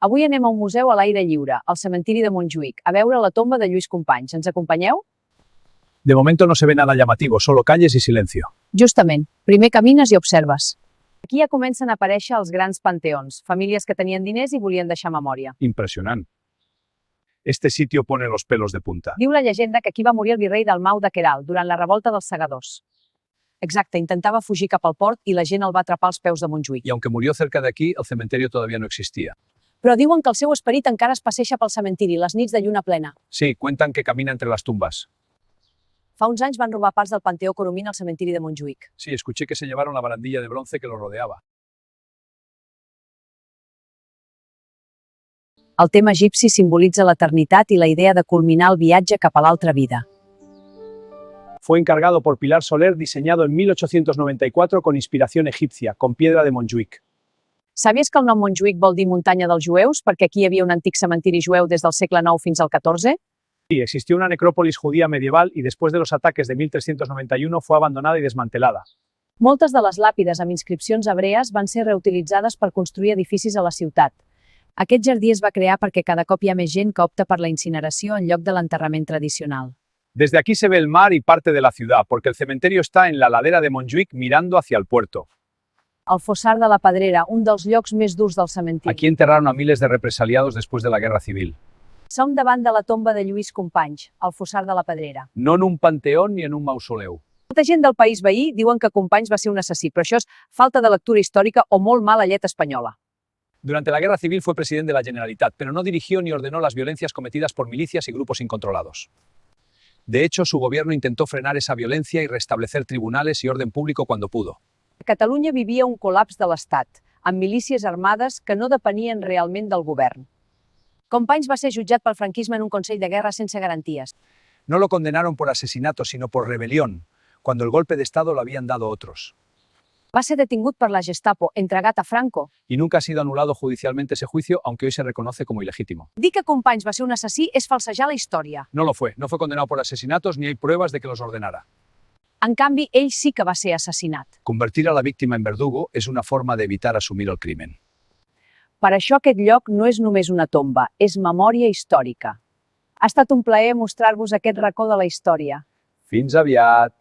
Avui anem a un museu a l'aire lliure, al cementiri de Montjuïc, a veure la tomba de Lluís Companys. Ens acompanyeu? De momento no se ve nada llamativo, solo calles y silencio. Justament. Primer camines i observes. Aquí ja comencen a aparèixer els grans panteons, famílies que tenien diners i volien deixar memòria. Impresionante. Este sitio pone los pelos de punta. Diu la llegenda que aquí va morir el virrei Dalmau de Queralt durant la revolta dels segadors. Exacte, intentava fugir cap al port i la gent el va atrapar als peus de Montjuïc. Y aunque murió cerca de aquí, el cementerio todavía no existía. Però diuen que el seu esperit encara es passeja pel cementiri les nits de lluna plena. Sí, cuentan que camina entre las tumbas. Fa uns anys van robar parts del Panteó Coromina al cementiri de Montjuïc. Sí, escuché que se llevaron la barandilla de bronce que lo rodeaba. El tema egipci simbolitza l'eternitat i la idea de culminar el viatge cap a l'altra vida. Fue encargado por Pilar Soler, diseñado en 1894 con inspiración egipcia, con piedra de Montjuïc. Sabies que el nom Montjuïc vol dir muntanya dels jueus perquè aquí hi havia un antic cementiri jueu des del segle IX fins al XIV? Sí, existió una necrópolis judía medieval y después de los ataques de 1391 fue abandonada y desmantelada. Moltes de les làpides amb inscripcions hebrees van ser reutilitzades per construir edificis a la ciutat. Aquest jardí es va crear perquè cada cop hi ha més gent que opta per la incineració en lloc de l'enterrament tradicional. Desde aquí se ve el mar y parte de la ciudad, porque el cementerio está en la ladera de Montjuïc mirando hacia el puerto. El Fossar de la Pedrera, un dels llocs més durs del cementiri. Aquí enterraron a miles de represaliados después de la Guerra Civil. Som davant de la tomba de Lluís Companys, al Fossar de la Pedrera. No en un panteón ni en un mausoleu. Molta gent del país veí diuen que Companys va ser un assassí, però això és falta de lectura històrica o molt mala llet espanyola. Durante la Guerra Civil fue presidente de la Generalitat, pero no dirigió ni ordenó las violencias cometidas por milicias y grupos incontrolados. De hecho, su gobierno intentó frenar esa violencia y restablecer tribunales y orden público cuando pudo. Catalunya vivia un col·laps de l'Estat, amb milícies armades que no depenien realment del govern. Companys va ser jutjat pel franquisme en un consell de guerra sense garanties. No lo condenaron por asesinato, sino por rebelión, cuando el golpe de Estado lo habían dado otros. Va ser detingut per la Gestapo, entregat a Franco. Y nunca ha sido anulado judicialmente ese juicio, aunque hoy se reconoce como ilegítimo. Dir que Companys va ser un assassí és falsejar la història. No lo fue, no fue condenado por asesinatos ni hay pruebas de que los ordenara. En canvi, ell sí que va ser assassinat. Convertir a la víctima en verdugo es una forma de evitar asumir el crimen. Per això aquest lloc no és només una tomba, és memòria històrica. Ha estat un plaer mostrar-vos aquest racó de la història. Fins aviat!